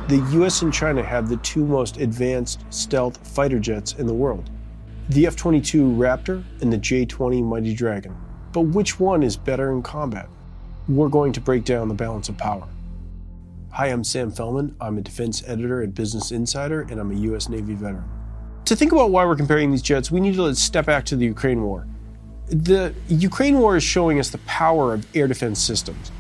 the US and China have the two most advanced stealth fighter jets in the world, the F-22 Raptor and the J-20 Mighty Dragon. But which one is better in combat? We're going to break down the balance of power. Hi, I'm Sam Fellman. I'm a defense editor at Business Insider, and I'm a US Navy veteran. To think about why we're comparing these jets, we need to step back to the Ukraine war. The Ukraine war is showing us the power of air defense systems.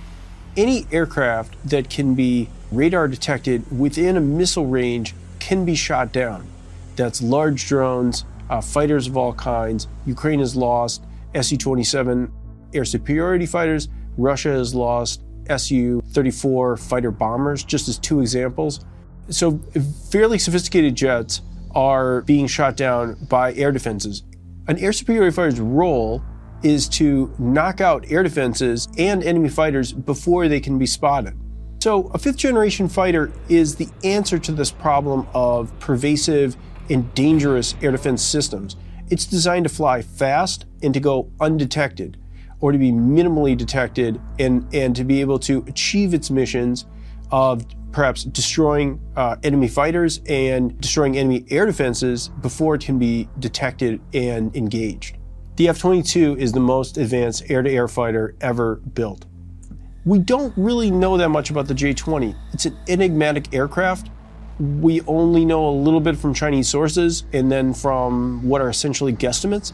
Any aircraft that can be radar detected within a missile range can be shot down. That's large drones, fighters of all kinds. Ukraine has lost Su-27 air superiority fighters. Russia has lost Su-34 fighter bombers, just as two examples. So fairly sophisticated jets are being shot down by air defenses. An air superiority fighter's role is to knock out air defenses and enemy fighters before they can be spotted. So a fifth generation fighter is the answer to this problem of pervasive and dangerous air defense systems. It's designed to fly fast and to go undetected, or to be minimally detected and to be able to achieve its missions of perhaps destroying enemy fighters and destroying enemy air defenses before it can be detected and engaged. The F-22 is the most advanced air-to-air fighter ever built. We don't really know that much about the J-20. It's an enigmatic aircraft. We only know a little bit from Chinese sources and then from what are essentially guesstimates.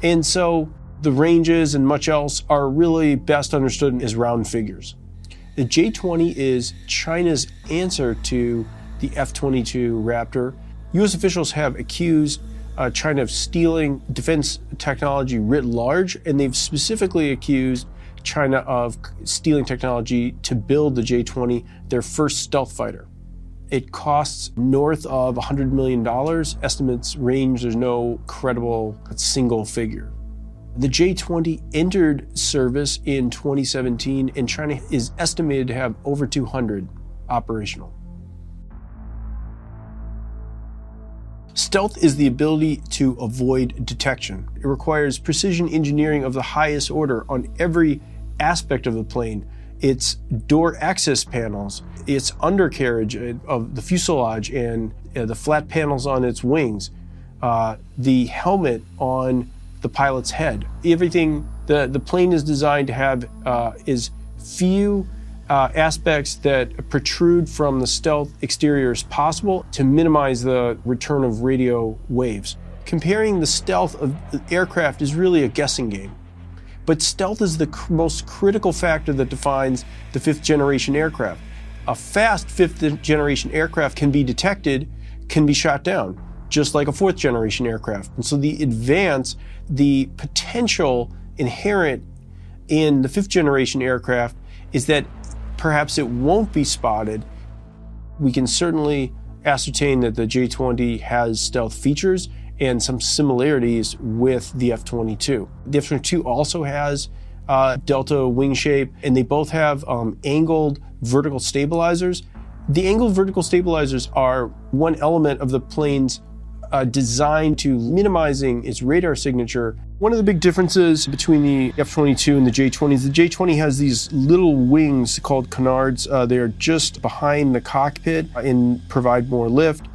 And so the ranges and much else are really best understood as round figures. The J-20 is China's answer to the F-22 Raptor. US officials have accused China of stealing defense technology writ large, and they've specifically accused China of stealing technology to build the J-20, their first stealth fighter. It costs north of $100 million. Estimates range, there's no credible single figure. The J-20 entered service in 2017, and China is estimated to have over 200 operational. Stealth is the ability to avoid detection. It requires precision engineering of the highest order on every aspect of the plane. Its door access panels, its undercarriage of the fuselage and the flat panels on its wings, the helmet on the pilot's head. Everything the plane is designed to have is few aspects that protrude from the stealth exterior as possible to minimize the return of radio waves. Comparing the stealth of the aircraft is really a guessing game. But stealth is the most critical factor that defines the fifth generation aircraft. A fast fifth generation aircraft can be detected, can be shot down, just like a fourth generation aircraft. And so the potential inherent in the fifth generation aircraft is that perhaps it won't be spotted. We can certainly ascertain that the J-20 has stealth features and some similarities with the F-22. The F-22 also has delta wing shape, and they both have angled vertical stabilizers. The angled vertical stabilizers are one element of the plane's designed to minimizing its radar signature. One of the big differences between the F-22 and the J-20 is the J-20 has these little wings called canards. They are just behind the cockpit and provide more lift.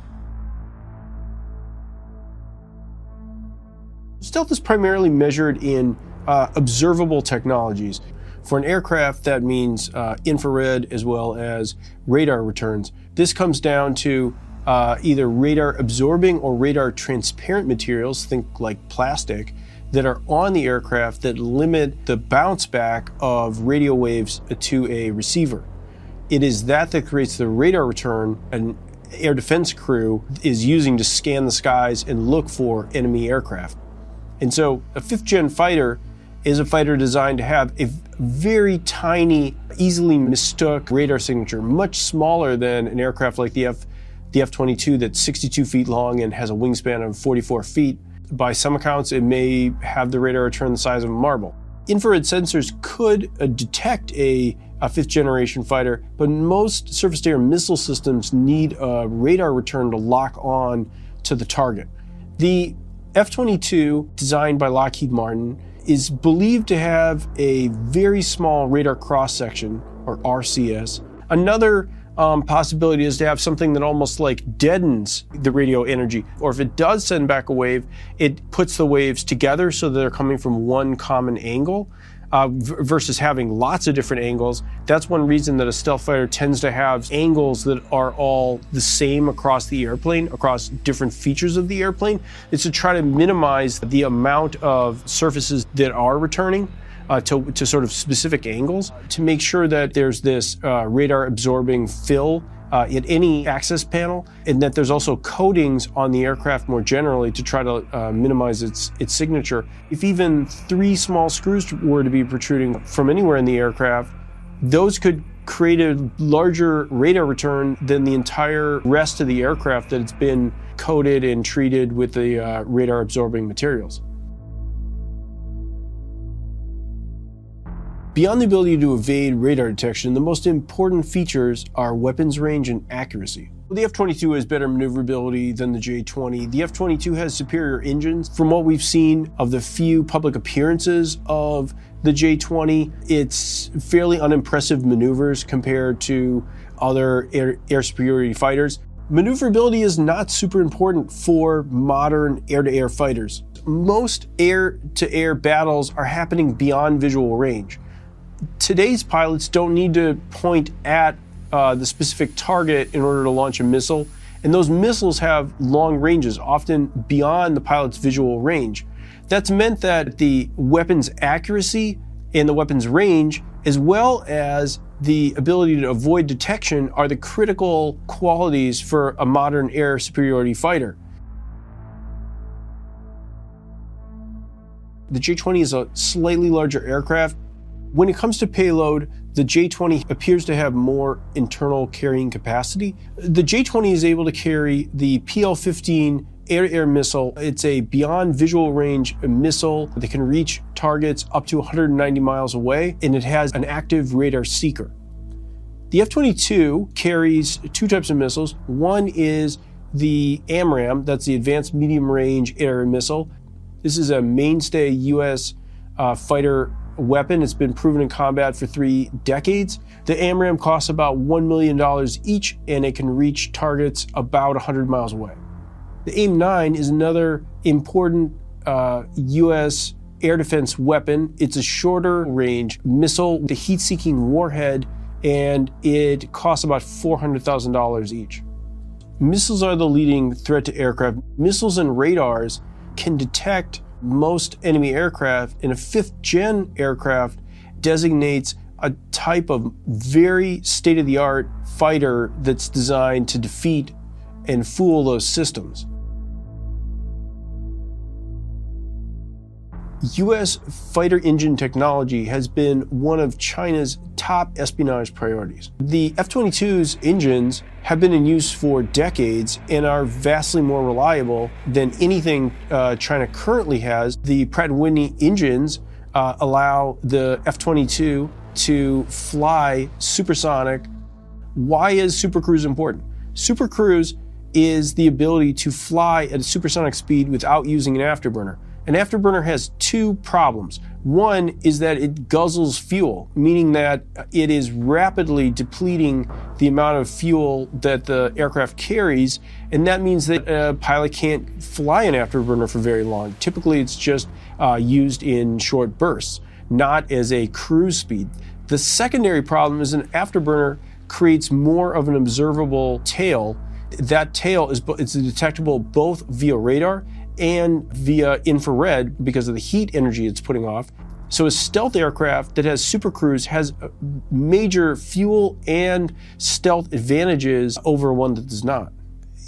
Stealth is primarily measured in observable technologies. For an aircraft, that means infrared as well as radar returns. This comes down to either radar absorbing or radar transparent materials, think like plastic, that are on the aircraft that limit the bounce back of radio waves to a receiver. It is that creates the radar return an air defense crew is using to scan the skies and look for enemy aircraft. And so a fifth gen fighter is a fighter designed to have a very tiny, easily mistook radar signature, much smaller than an aircraft like the F-22 that's 62 feet long and has a wingspan of 44 feet. By some accounts, it may have the radar return the size of a marble. Infrared sensors could detect a fifth generation fighter, but most surface-to-air missile systems need a radar return to lock on to the target. The F-22, designed by Lockheed Martin, is believed to have a very small radar cross-section, or RCS. Another possibility is to have something that almost like deadens the radio energy, or if it does send back a wave, it puts the waves together so that they're coming from one common angle. Versus having lots of different angles. That's one reason that a stealth fighter tends to have angles that are all the same across the airplane, across different features of the airplane. It's to try to minimize the amount of surfaces that are returning to sort of specific angles, to make sure that there's this radar absorbing fill at any access panel, and that there's also coatings on the aircraft more generally to try to minimize its signature. If even 3 small screws were to be protruding from anywhere in the aircraft, those could create a larger radar return than the entire rest of the aircraft that it's been coated and treated with the radar absorbing materials. Beyond the ability to evade radar detection, the most important features are weapons range and accuracy. The F-22 has better maneuverability than the J-20. The F-22 has superior engines. From what we've seen of the few public appearances of the J-20, it's fairly unimpressive maneuvers compared to other air superiority fighters. Maneuverability is not super important for modern air-to-air fighters. Most air-to-air battles are happening beyond visual range. Today's pilots don't need to point at the specific target in order to launch a missile, and those missiles have long ranges, often beyond the pilot's visual range. That's meant that the weapon's accuracy and the weapon's range, as well as the ability to avoid detection, are the critical qualities for a modern air superiority fighter. The J-20 is a slightly larger aircraft. When it comes to payload, the J-20 appears to have more internal carrying capacity. The J-20 is able to carry the PL-15 air-to-air missile. It's a beyond visual range missile that can reach targets up to 190 miles away, and it has an active radar seeker. The F-22 carries 2 types of missiles. One is the AMRAAM, that's the Advanced Medium Range Air Missile. This is a mainstay U.S. Fighter weapon. It's been proven in combat for 3 decades. The AMRAAM costs about $1 million each, and it can reach targets about 100 miles away. The AIM-9 is another important U.S. air defense weapon. It's a shorter range missile with a heat-seeking warhead, and it costs about $400,000 each. Missiles are the leading threat to aircraft. Missiles and radars can detect most enemy aircraft, and a 5th-gen aircraft designates a type of very state-of-the-art fighter that's designed to defeat and fool those systems. U.S. fighter engine technology has been one of China's top espionage priorities. The F-22's engines have been in use for decades and are vastly more reliable than anything China currently has. The Pratt & Whitney engines allow the F-22 to fly supersonic. Why is supercruise important? Supercruise is the ability to fly at a supersonic speed without using an afterburner. An afterburner has 2 problems. One is that it guzzles fuel, meaning that it is rapidly depleting the amount of fuel that the aircraft carries, and that means that a pilot can't fly an afterburner for very long. Typically, it's just used in short bursts, not as a cruise speed. The secondary problem is an afterburner creates more of an observable tail. That tail is detectable both via radar and via infrared because of the heat energy it's putting off. So a stealth aircraft that has supercruise has major fuel and stealth advantages over one that does not.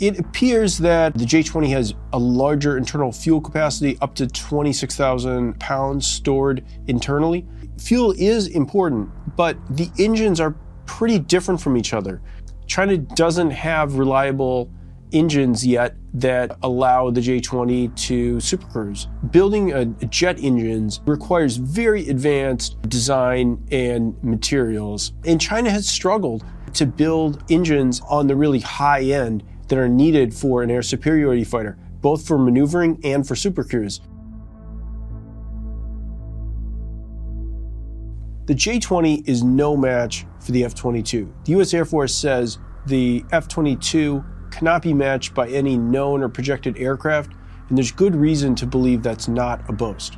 It appears that the J-20 has a larger internal fuel capacity, up to 26,000 pounds stored internally. Fuel is important, but the engines are pretty different from each other. China doesn't have reliable engines yet that allow the J-20 to supercruise. Building jet engines requires very advanced design and materials, and China has struggled to build engines on the really high end that are needed for an air superiority fighter, both for maneuvering and for supercruise. The J-20 is no match for the F-22. The U.S. Air Force says the F-22 cannot be matched by any known or projected aircraft, and there's good reason to believe that's not a boast.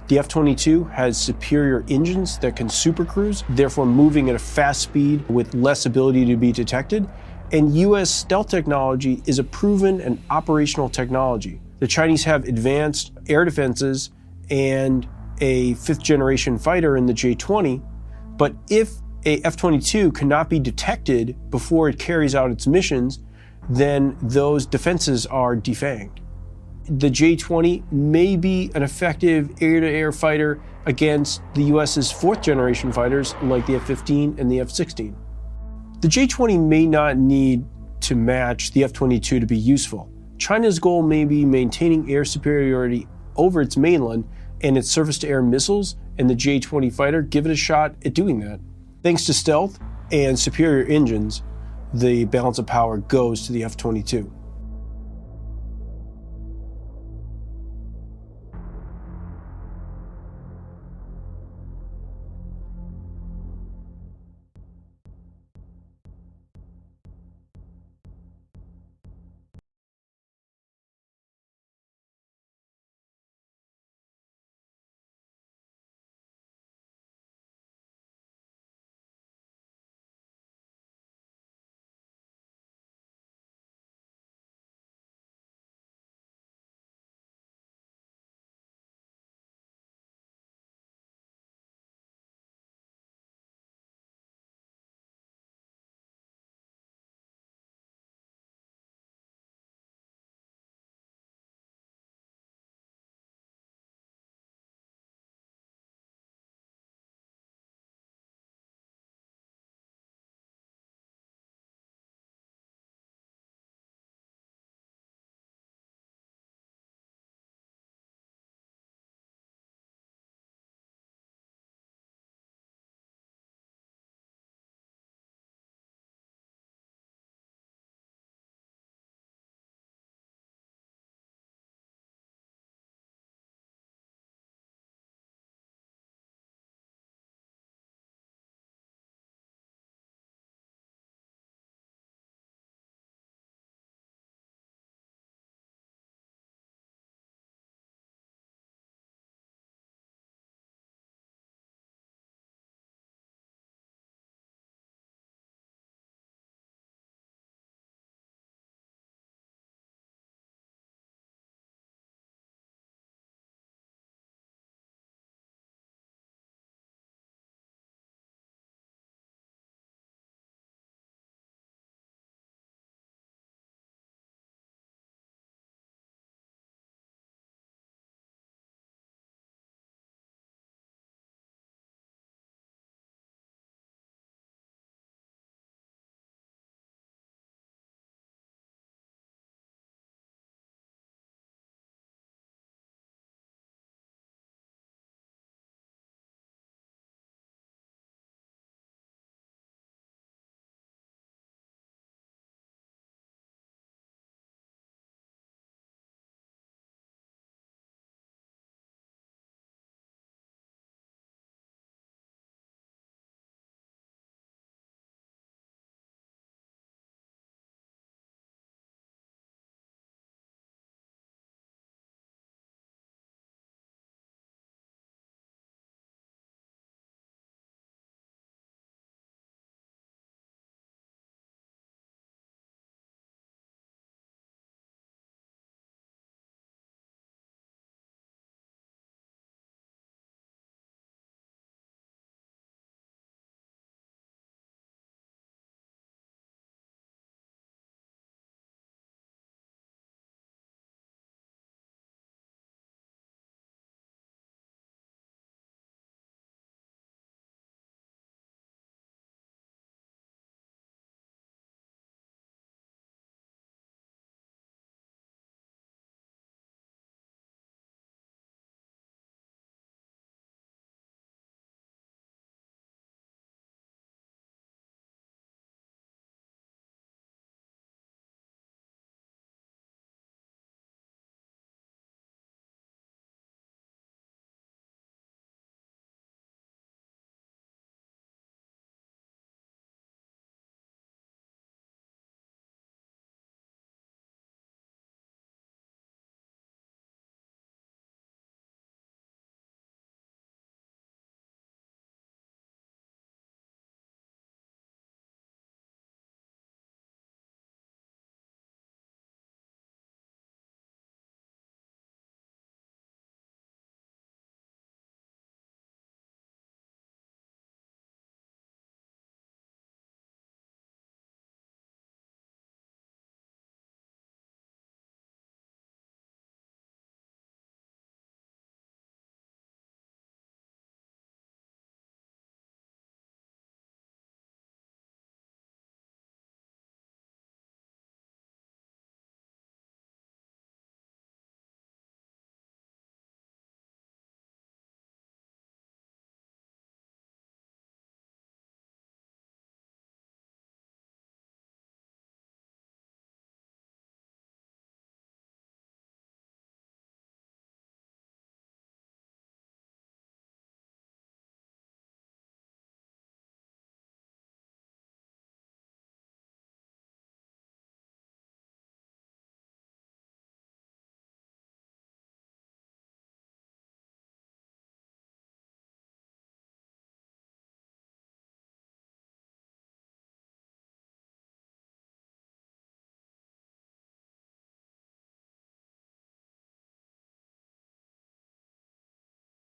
The F-22 has superior engines that can supercruise, therefore moving at a fast speed with less ability to be detected, and U.S. stealth technology is a proven and operational technology. The Chinese have advanced air defenses and a fifth-generation fighter in the J-20, but if a F-22 cannot be detected before it carries out its missions, then those defenses are defanged. The J-20 may be an effective air-to-air fighter against the U.S.'s fourth-generation fighters like the F-15 and the F-16. The J-20 may not need to match the F-22 to be useful. China's goal may be maintaining air superiority over its mainland and its surface-to-air missiles, and the J-20 fighter give it a shot at doing that. Thanks to stealth and superior engines, the balance of power goes to the F-22.